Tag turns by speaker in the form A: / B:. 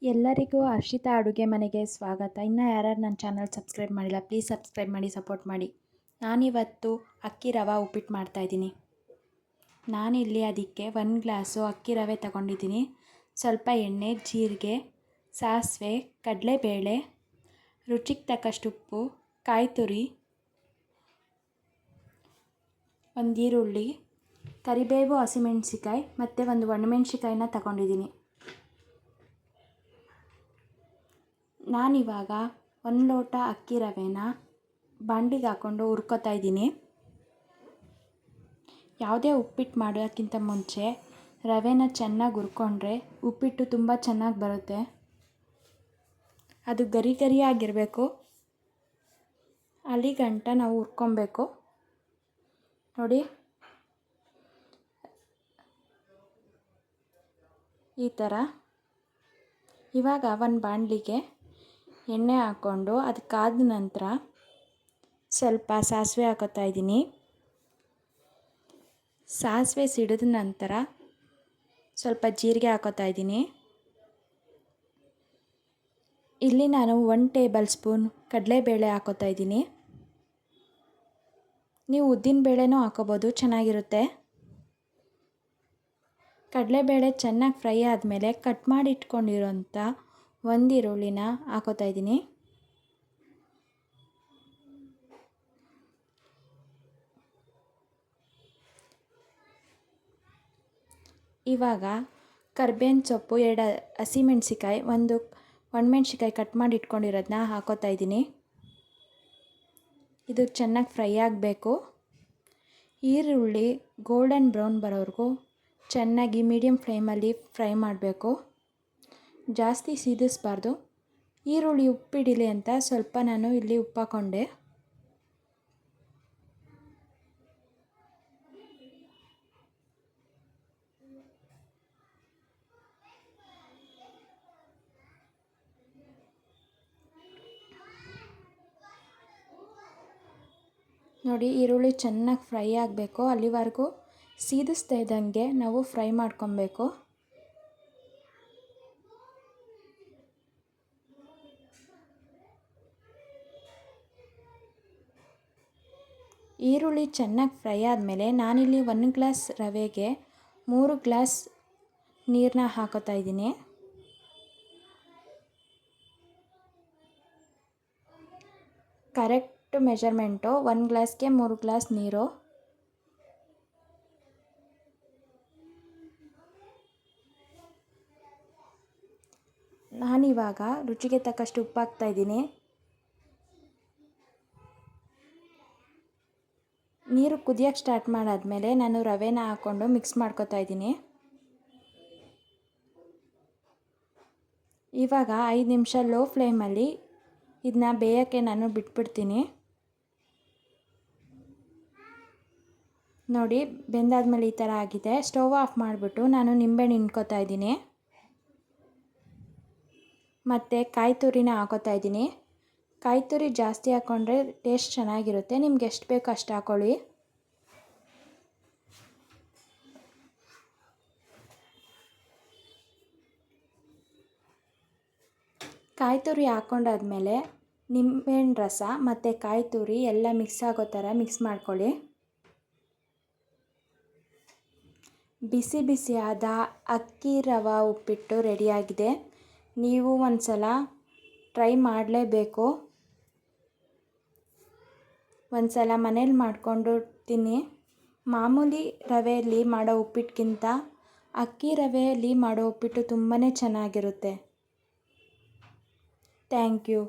A: ಎಲ್ಲರಿಗೂ ಹರ್ಷಿತಾ ಅಡುಗೆ ಮನೆಗೆ ಸ್ವಾಗತ. ಇನ್ನು ಯಾರ್ಯಾರು ನನ್ನ ಚಾನಲ್ ಸಬ್ಸ್ಕ್ರೈಬ್ ಮಾಡಿಲ್ಲ, ಪ್ಲೀಸ್ ಸಬ್ಸ್ಕ್ರೈಬ್ ಮಾಡಿ, ಸಪೋರ್ಟ್ ಮಾಡಿ. ನಾನಿವತ್ತು ಅಕ್ಕಿ ರವೆ ಉಪ್ಪಿಟ್ಟು ಮಾಡ್ತಾಯಿದ್ದೀನಿ. ನಾನಿಲ್ಲಿ ಅದಕ್ಕೆ 1 ಗ್ಲಾಸು ಅಕ್ಕಿ ರವೆ ತಗೊಂಡಿದ್ದೀನಿ. ಸ್ವಲ್ಪ ಎಣ್ಣೆ, ಜೀರಿಗೆ, ಸಾಸಿವೆ, ಕಡಲೆಬೇಳೆ, ರುಚಿಗೆ ತಕ್ಕಷ್ಟು ಉಪ್ಪು, ಕಾಯಿ ತುರಿ, ಒಂದು ಈರುಳ್ಳಿ, ಕರಿಬೇವು, ಹಸಿಮೆಣಸಿಕಾಯಿ ಮತ್ತು ಒಂದು ಒಣಮೆಣಸಿಕಾಯಿನ ತಗೊಂಡಿದ್ದೀನಿ. ನಾನಿವಾಗ 1 ಲೋಟ ಅಕ್ಕಿ ರವೆನ ಬಾಂಡಿಗೆ ಹಾಕ್ಕೊಂಡು ಹುರ್ಕೊತಾ ಇದ್ದೀನಿ. ಯಾವುದೇ ಉಪ್ಪಿಟ್ಟು ಮಾಡೋಕ್ಕಿಂತ ಮುಂಚೆ ರವೆನ ಚೆನ್ನಾಗಿ ಹುರ್ಕೊಂಡ್ರೆ ಉಪ್ಪಿಟ್ಟು ತುಂಬ ಚೆನ್ನಾಗಿ ಬರುತ್ತೆ. ಅದು ಗರಿ ಗರಿಯಾಗಿರಬೇಕು, ಅಲ್ಲಿ ಗಂಟ ನಾವು ಹುರ್ಕೊಬೇಕು. ನೋಡಿ, ಈ ಥರ. ಇವಾಗ ಒಂದು ಬಾಣಲಿಗೆ ಎಣ್ಣೆ ಹಾಕ್ಕೊಂಡು ಅದಕ್ಕಾದ ನಂತರ ಸ್ವಲ್ಪ ಸಾಸಿವೆ ಹಾಕೋತಾ ಇದ್ದೀನಿ. ಸಾಸಿವೆ ಸಿಡಿದ ನಂತರ ಸ್ವಲ್ಪ ಜೀರಿಗೆ ಹಾಕೋತಾ ಇದ್ದೀನಿ. ಇಲ್ಲಿ ನಾನು 1 ಟೇಬಲ್ ಸ್ಪೂನ್ ಕಡಲೆಬೇಳೆ ಹಾಕೋತಾ ಇದ್ದೀನಿ. ನೀವು ಉದ್ದಿನ ಬೇಳೆನೂ ಹಾಕೋಬೋದು, ಚೆನ್ನಾಗಿರುತ್ತೆ. ಕಡಲೆಬೇಳೆ ಚೆನ್ನಾಗಿ ಫ್ರೈ ಆದಮೇಲೆ ಕಟ್ ಮಾಡಿ ಇಟ್ಕೊಂಡಿರೋಂಥ 1 ಈರುಳ್ಳಿನ ಹಾಕೋತಾ ಇದ್ದೀನಿ. ಇವಾಗ ಕರ್ಬೇವಿನ ಸೊಪ್ಪು, 2 ಹಸಿಮೆಣಸಿಕಾಯಿ, 1 ಒಣಮೆಣ್ಸಿಕಾಯಿ ಕಟ್ ಮಾಡಿ ಇಟ್ಕೊಂಡಿರೋದನ್ನ ಹಾಕೋತಾ ಇದ್ದೀನಿ. ಇದು ಚೆನ್ನಾಗಿ ಫ್ರೈ ಆಗಬೇಕು. ಈರುಳ್ಳಿ ಗೋಲ್ಡನ್ ಬ್ರೌನ್ ಬರೋವರೆಗೂ ಚೆನ್ನಾಗಿ ಮೀಡಿಯಮ್ ಫ್ಲೇಮಲ್ಲಿ ಫ್ರೈ ಮಾಡಬೇಕು, ಜಾಸ್ತಿ ಸೀದಿಸಬಾರ್ದು. ಈರುಳ್ಳಿ ಉಪ್ಪಿಡಿಲಿ ಅಂತ ಸ್ವಲ್ಪ ನಾನು ಇಲ್ಲಿ ಉಪ್ಪು ಹಾಕ್ಕೊಂಡೆ. ನೋಡಿ, ಈರುಳ್ಳಿ ಚೆನ್ನಾಗಿ ಫ್ರೈ ಆಗಬೇಕು. ಅಲ್ಲಿವರೆಗೂ ಸೀದಿಸ್ತಾ ಇದ್ದಂಗೆ ನಾವು ಫ್ರೈ ಮಾಡ್ಕೊಬೇಕು. ಈರುಳ್ಳಿ ಚೆನ್ನಾಗಿ ಫ್ರೈ ಆದಮೇಲೆ ನಾನಿಲ್ಲಿ 1 ಗ್ಲಾಸ್ ರವೆಗೆ 3 ಗ್ಲಾಸ್ ನೀರನ್ನ ಹಾಕೋತಾ ಇದ್ದೀನಿ. ಕರೆಕ್ಟ್ ಮೆಜರ್ಮೆಂಟು 1 ಗ್ಲಾಸ್ಗೆ 3 ಗ್ಲಾಸ್ ನೀರು. ನಾನಿವಾಗ ರುಚಿಗೆ ತಕ್ಕಷ್ಟು ಉಪ್ಪು ಹಾಕ್ತಾ ಇದ್ದೀನಿ. ನೀರು ಕುದಿಯೋಕ್ಕೆ ಸ್ಟಾರ್ಟ್ ಮಾಡಾದ್ಮೇಲೆ ನಾನು ರವೆನ ಹಾಕ್ಕೊಂಡು ಮಿಕ್ಸ್ ಮಾಡ್ಕೊತಾ ಇದ್ದೀನಿ. ಇವಾಗ 5 ನಿಮಿಷ ಲೋ ಫ್ಲೇಮಲ್ಲಿ ಇದನ್ನ ಬೇಯೋಕ್ಕೆ ನಾನು ಬಿಟ್ಬಿಡ್ತೀನಿ. ನೋಡಿ, ಬೆಂದಾದ್ಮೇಲೆ ಈ ಥರ ಆಗಿದೆ. ಸ್ಟವ್ ಆಫ್ ಮಾಡಿಬಿಟ್ಟು ನಾನು ನಿಂಬೆಹಣ್ಣು ಹಿಂಡ್ಕೊತಾ ಇದ್ದೀನಿ ಮತ್ತು ಕಾಯಿ ತುರಿನ ಹಾಕೋತಾ ಇದ್ದೀನಿ. ಕಾಯಿ ತುರಿ ಜಾಸ್ತಿ ಹಾಕ್ಕೊಂಡ್ರೆ ಟೇಸ್ಟ್ ಚೆನ್ನಾಗಿರುತ್ತೆ. ನಿಮ್ಗೆ ಎಷ್ಟು ಬೇಕೋ ಅಷ್ಟು ಹಾಕ್ಕೊಳ್ಳಿ. ಕಾಯಿ ತುರಿ ಹಾಕ್ಕೊಂಡಾದ್ಮೇಲೆ ನಿಂಬೆಹಣ್ಣು ರಸ ಮತ್ತು ಕಾಯಿ ತುರಿ ಎಲ್ಲ ಮಿಕ್ಸ್ ಆಗೋ ಥರ ಮಿಕ್ಸ್ ಮಾಡ್ಕೊಳ್ಳಿ. ಬಿಸಿ ಬಿಸಿಯಾದ ಅಕ್ಕಿ ರವೆ ಉಪ್ಪಿಟ್ಟು ರೆಡಿಯಾಗಿದೆ. ನೀವು ಒಂದು ಸಲ ಟ್ರೈ ಮಾಡಲೇಬೇಕು. ಒಂದು ಸಲ ಮನೇಲಿ ಮಾಡಿಕೊಂಡು ತಿನ್ನಿ. ಮಾಮೂಲಿ ರವೆಯಲ್ಲಿ ಮಾಡೋ ಉಪ್ಪಿಟ್ಟಿಗಿಂತ ಅಕ್ಕಿ ರವೆಯಲ್ಲಿ ಮಾಡೋ ಉಪ್ಪಿಟ್ಟು ತುಂಬಾ ಚೆನ್ನಾಗಿರುತ್ತೆ. Thank you.